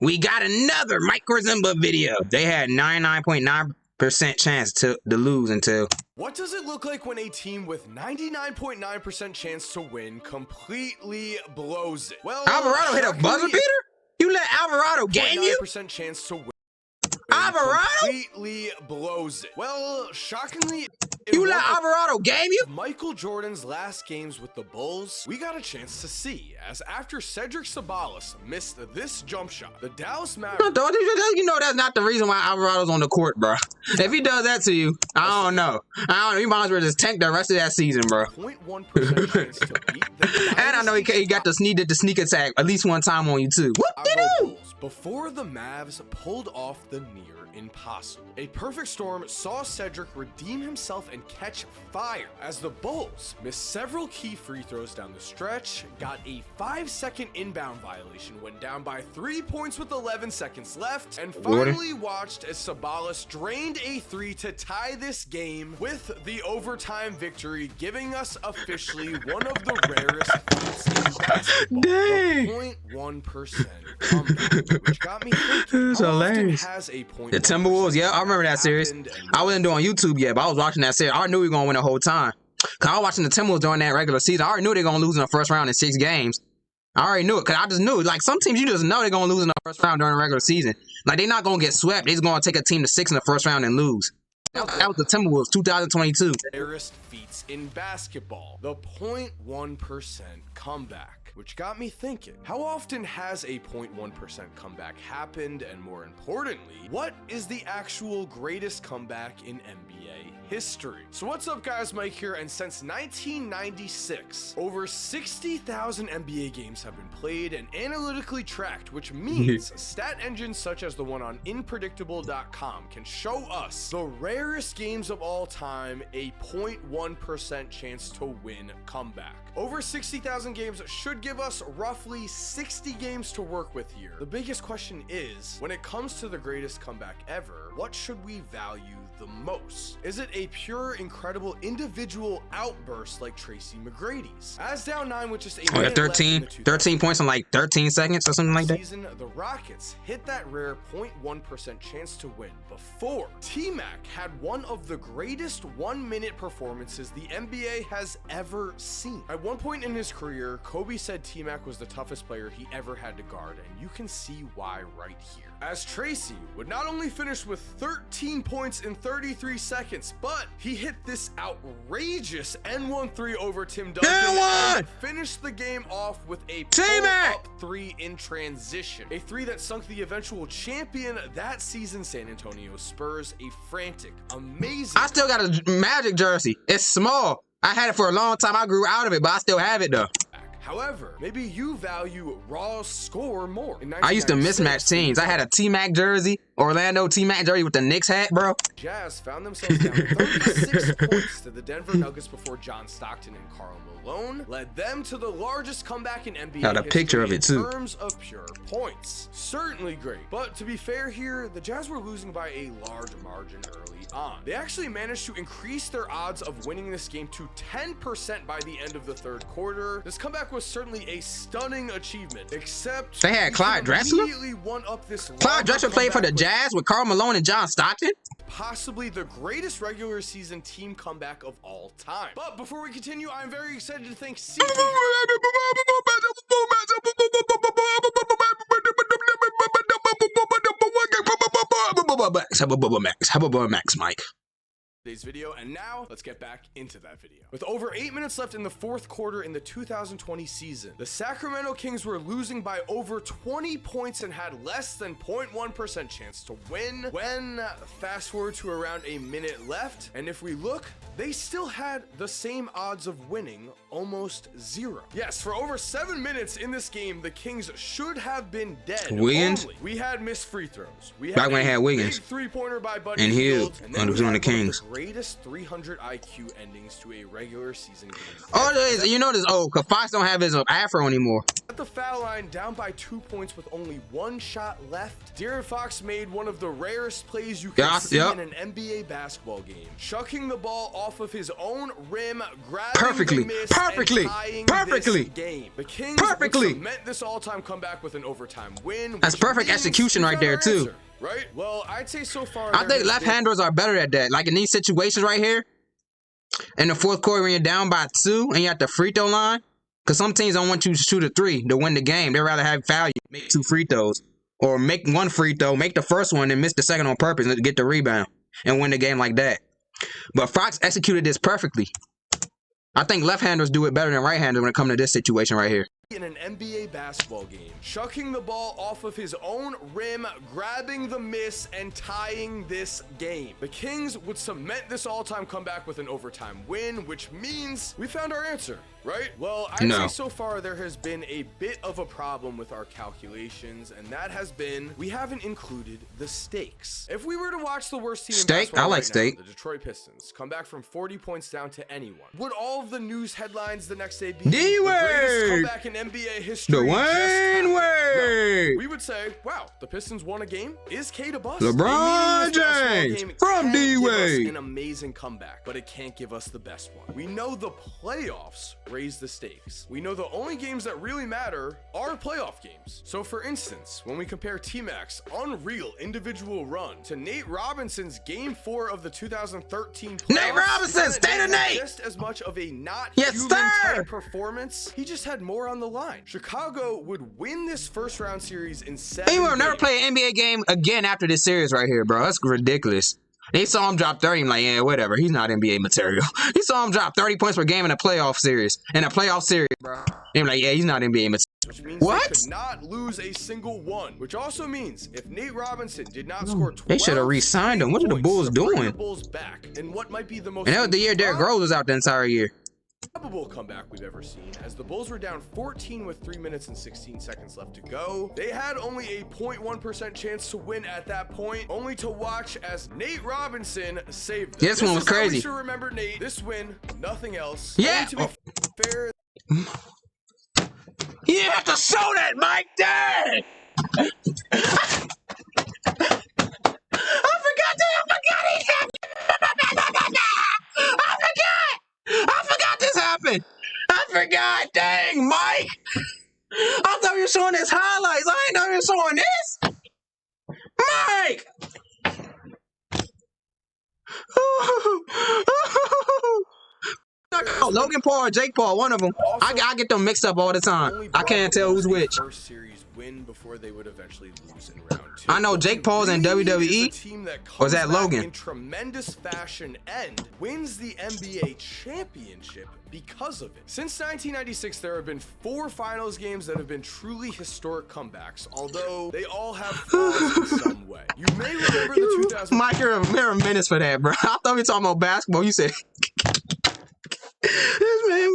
We got another Mike Zimba video. They had 99.9% chance to lose until. What does it look like when a team with 99.9% chance to win completely blows it? Well, Alvarado hit a buzzer beater? You let Alvarado game you? 9% chance to win. Alvarado completely blows it. Well, shockingly, you let Alvarado game you? Michael Jordan's last games with the Bulls, we got a chance to see, as after Cedric Sabalas missed this jump shot, the Dallas Mavericks. You know that's not the reason why Alvarado's on the court, bro. If he does that to you, I don't know. You might as well just tank the rest of that season, bro. 0.1% chance to beat the and I know he got the sneak attack at least one time on you too. What did you? Before the Mavs pulled off the near impossible. A perfect storm saw Cedric redeem himself and catch fire as the Bulls missed several key free throws down the stretch, got a 5-second inbound violation, went down by 3 points with 11 seconds left, and finally watched as Sabalas drained a 3 to tie this game with the overtime victory, giving us officially one of the rarest feats in basketball. Dang. The 0.1% comeback, which got me thinking, It's how often hilarious. has a The Timberwolves, yeah, I remember that series. I wasn't doing YouTube yet, but I was watching that series. I already knew we were going to win the whole time. Because I was watching the Timberwolves during that regular season. I already knew they were going to lose in the first round in 6 games. I already knew it, because I just knew it. Like, some teams, you just know they're going to lose in the first round during the regular season. Like, they're not going to get swept. They're just going to take a team to 6 in the first round and lose. That was the Timberwolves, 2022. Rarest feats in basketball, the 0.1% comeback, which got me thinking, how often has a 0.1% comeback happened, and more importantly, what is the actual greatest comeback in NBA history? So what's up, guys? Mike here, and since 1996, over 60,000 NBA games have been played and analytically tracked, which means stat engines such as the one on Inpredictable.com can show us the rarest games of all time, a 0.1% chance to win comeback. Over 60,000 games should give us roughly 60 games to work with here. The biggest question is, when it comes to the greatest comeback ever, what should we value the most? Is it a pure, incredible individual outburst like Tracy McGrady's? As down 9 with just a minute left in the 13 points in like 13 seconds or something like that. Season, the Rockets hit that rare 0.1% chance to win before T-Mac had one of the greatest 1-minute performances the NBA has ever seen. At one point in his career, Kobe said T-Mac was the toughest player he ever had to guard, and you can see why right here. As Tracy would not only finish with 13 points in 33 seconds, but he hit this outrageous N1-3 over Tim Duncan and finished the game off with a pull-up 3 in transition. A 3 that sunk the eventual champion that season, San Antonio Spurs, a frantic, amazing... I still got a Magic jersey. It's small. I had it for a long time. I grew out of it, but I still have it though. However, maybe you value raw score more. I used to mismatch teams. I had a T-Mac jersey, Orlando T-Mac jersey with the Knicks hat, bro. Jazz found themselves down 36 points to the Denver Nuggets before John Stockton and Karl Malone led them to the largest comeback in NBA Got a picture of it too. In terms of pure points. Certainly great, but to be fair here, the Jazz were losing by a large margin early on. They actually managed to increase their odds of winning this game to 10% by the end of the third quarter. This comeback was certainly a stunning achievement, except they had Clyde Drexler. Clyde Drexler played for the Jazz with Karl Malone and John Stockton. Possibly the greatest regular season team comeback of all time. But before we continue, I'm very excited to thank CP. Max, Mike. Today's video, and now let's get back into that video. With over 8 minutes left in the fourth quarter in the 2020 season, the Sacramento Kings were losing by over 20 points and had less than 0.1% chance to win. When fast forward to around a minute left, and if we look, they still had the same odds of winning, almost 0. Yes, for over 7 minutes in this game, the Kings should have been dead. Wiggins? We had missed free throws. We Back when they had Wiggins. Big 3-pointer by Buddy and Hield and then was on the Kings. greatest 300 IQ endings to a regular season game. Oh, you know this. Oh, cause Fox don't have his afro anymore. At the foul line, down by 2 points with only 1 shot left, De'Aaron Fox made one of the rarest plays you can see in an NBA basketball game, chucking the ball off of his own rim, grabbing the miss, and tying this game. The Kings would cement this all-time comeback with an overtime win. That's perfect execution right there too. Right? Well, I'd say so far. I think left-handers are better at that. Like in these situations right here, in the fourth quarter when you're down by 2 and you're at the free throw line, because some teams don't want you to shoot a 3 to win the game. They'd rather have foul you, make 2 free throws, or make 1 free throw, make the first one and miss the second on purpose and get the rebound and win the game like that. But Fox executed this perfectly. I think left-handers do it better than right-handers when it comes to this situation right here. In an NBA basketball game, chucking the ball off of his own rim, grabbing the miss, and tying this game. The Kings would cement this all-time comeback with an overtime win, which means we found our answer, right? Well, I'd say so far there has been a bit of a problem with our calculations, and that has been we haven't included the stakes. If we were to watch the worst team in basketball right now, the Detroit Pistons, come back from 40 points down to anyone, would all of the news headlines the next day be the greatest comeback in NBA history? Dwayne Wade! No. We would say, wow, the Pistons won a game. Is K to bust? LeBron James from D-Wade. An amazing comeback, but it can't give us the best one. We know the playoffs raise the stakes. We know the only games that really matter are playoff games. So for instance, when we compare T-Mac's unreal individual run to Nate Robinson's game 4 of the 2013 playoffs, Nate Robinson, state of Nate! Just as much of a not human type performance, he just had more on the line. Chicago would win this first round series in 7 He will never play an NBA game again after this series right here, bro. That's ridiculous. They saw him drop 30. I'm like, yeah, whatever. He's not NBA material. He saw him drop 30 points per game in a playoff series. Bro. I'm like, yeah, he's not NBA material. Which means they could not lose a single one. Which also means if Nate Robinson did not score 12, they should have re-signed him. What are the Bulls doing? The Bulls back in what might be the most. And that was the year Derrick Rose was out the entire year. Probable comeback we've ever seen, as the Bulls were down 14 with 3 minutes and 16 seconds left to go. They had only a 0.1% chance to win at that point, only to watch as Nate Robinson saved them. This one was crazy. We should remember Nate. This win, nothing else. Yeah. To be fair. You have to show that, Mike. Dang. I forgot, dang, Mike. I thought you were showing his highlights. I ain't know you were showing this. Mike. Oh, Logan Paul or Jake Paul, one of them. Also, I get them mixed up all the time. I can't tell who's which. First series win before they would eventually lose in round 2. I know Jake Paul's in WWE. Or is that Logan? In tremendous fashion and wins the NBA championship because of it. Since 1996, there have been 4 finals games that have been truly historic comebacks, although they all have flaws in some way. You may remember the 2000. Mike, you're a menace for that, bro. I thought we were talking about basketball. You said. This man,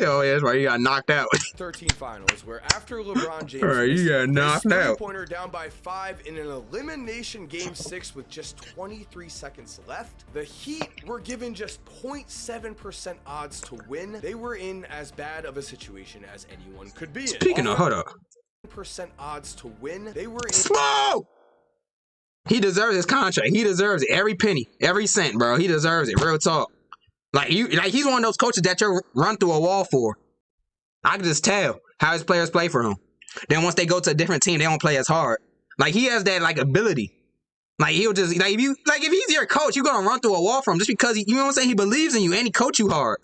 oh yeah, that's right. You got knocked out. 13 finals, where after LeBron James, you got knocked out. Pointer down by 5 in an elimination game 6 with just 23 seconds left. The Heat were given just 0.7% odds to win. They were in as bad of a situation as anyone could be in. Speaking of, hold up. % odds to win. They were in. Slow. He deserves his contract. He deserves it. Every penny, every cent, bro. He deserves it. Real talk. Like he's one of those coaches that you run through a wall for. I can just tell how his players play for him. Then once they go to a different team, they don't play as hard. Like he has that like ability. Like he'll just if he's your coach, you're gonna run through a wall for him just because you know what I'm saying. He believes in you and he coach you hard.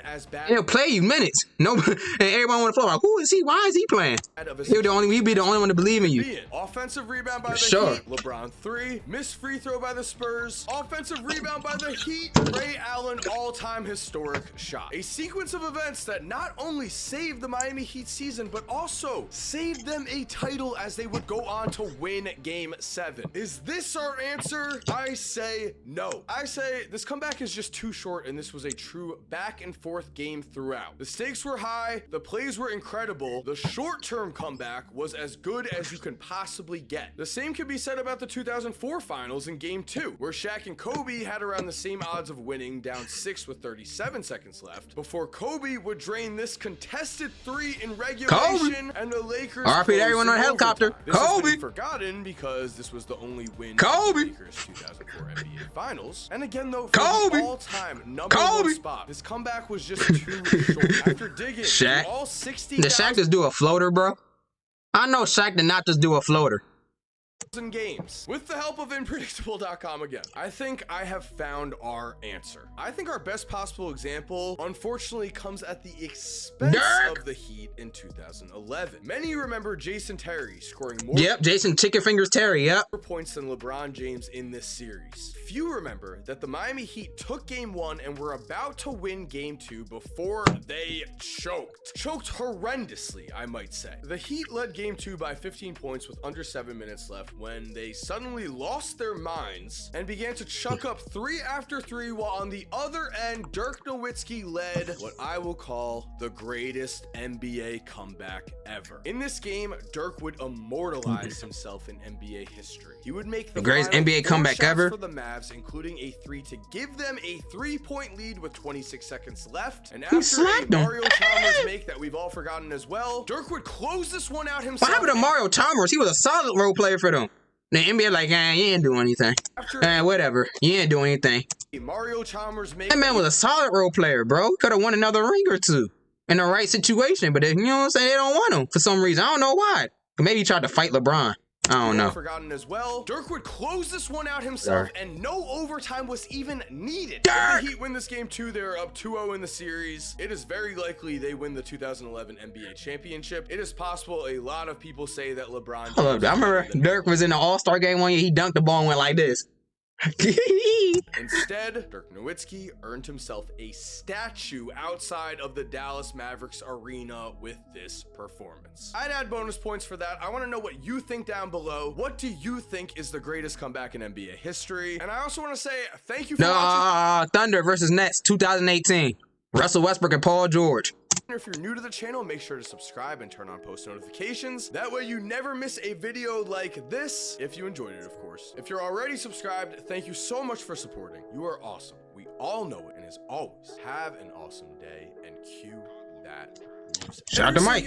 As bad. He'll play you minutes. No, and everyone on the floor like, who is he? Why is he playing? He'd be the only one to believe in you. Offensive rebound by the Heat. LeBron 3. Missed free throw by the Spurs. Offensive rebound by the Heat. Ray Allen all-time historic shot. A sequence of events that not only saved the Miami Heat season, but also saved them a title as they would go on to win Game 7. Is this our answer? I say no. I say this comeback is just too short, and this was a true back and forth game throughout. The stakes were high, the plays were incredible, the short-term comeback was as good as you can possibly possibly get. The same could be said about the 2004 finals in Game 2, where Shaq and Kobe had around the same odds of winning, down 6 with 37 seconds left, before Kobe would drain this contested 3 in regulation, and the Lakers RP everyone on a helicopter. This has Kobe. been forgotten because this was the only win Kobe. in the Lakers 2004 NBA Finals. And again, though, for Kobe. the all-time number Kobe. 1 spot, this comeback was just too short. After digging Shaq. through all 60 Did Shaq just do a floater, bro? I know Shaq did not just do a floater. games. With the help of Unpredictable.com again, I think I have found our answer. I think our best possible example, unfortunately, comes at the expense of the Heat in 2011. Many remember Jason Terry scoring more Jason Chicken Fingers Terry, points than LeBron James in this series. Few remember that the Miami Heat took Game 1 and were about to win Game 2 before they choked. Choked horrendously, I might say. The Heat led Game 2 by 15 points with under 7 minutes left when they suddenly lost their minds and began to chuck up 3 after 3, while on the other end, Dirk Nowitzki led what I will call the greatest NBA comeback ever. In this game, Dirk would immortalize himself in NBA history. He would make the greatest final NBA 4 comeback shots ever for the Mavs, including a 3 to give them a 3-point lead with 26 seconds left. And after a Mario Chalmers make that we've all forgotten as well, Dirk would close this one out himself. What happened to Mario Chalmers? He was a solid role player for them. The NBA like, you ain't doing anything. Whatever. You ain't doing anything. Mario Chalmers make that man was a solid role player, bro. Could have won another ring or two in the right situation, but you know what I'm saying? They don't want him for some reason. I don't know why. Maybe he tried to fight LeBron. I don't know. Forgotten as well. Dirk would close this one out himself, and no overtime was even needed. Dirk! If the Heat win this game 2, they're up 2-0 in the series. It is very likely they win the 2011 NBA championship. It is possible a lot of people say that LeBron. I remember Dirk was in the All-Star game one year. He dunked the ball and went like this. Instead, Dirk Nowitzki earned himself a statue outside of the Dallas Mavericks arena with this performance. I'd add bonus points for that. I want to know what you think down below. What do you think is the greatest comeback in NBA history? And I also want to say thank you for watching. Thunder versus Nets 2018. Russell Westbrook and Paul George. If you're new to the channel, make sure to subscribe and turn on post notifications. That way you never miss a video like this, if you enjoyed it, of course. If you're already subscribed, thank you so much for supporting. You are awesome. We all know it, and as always, have an awesome day and cue that music. Shout out to Mike.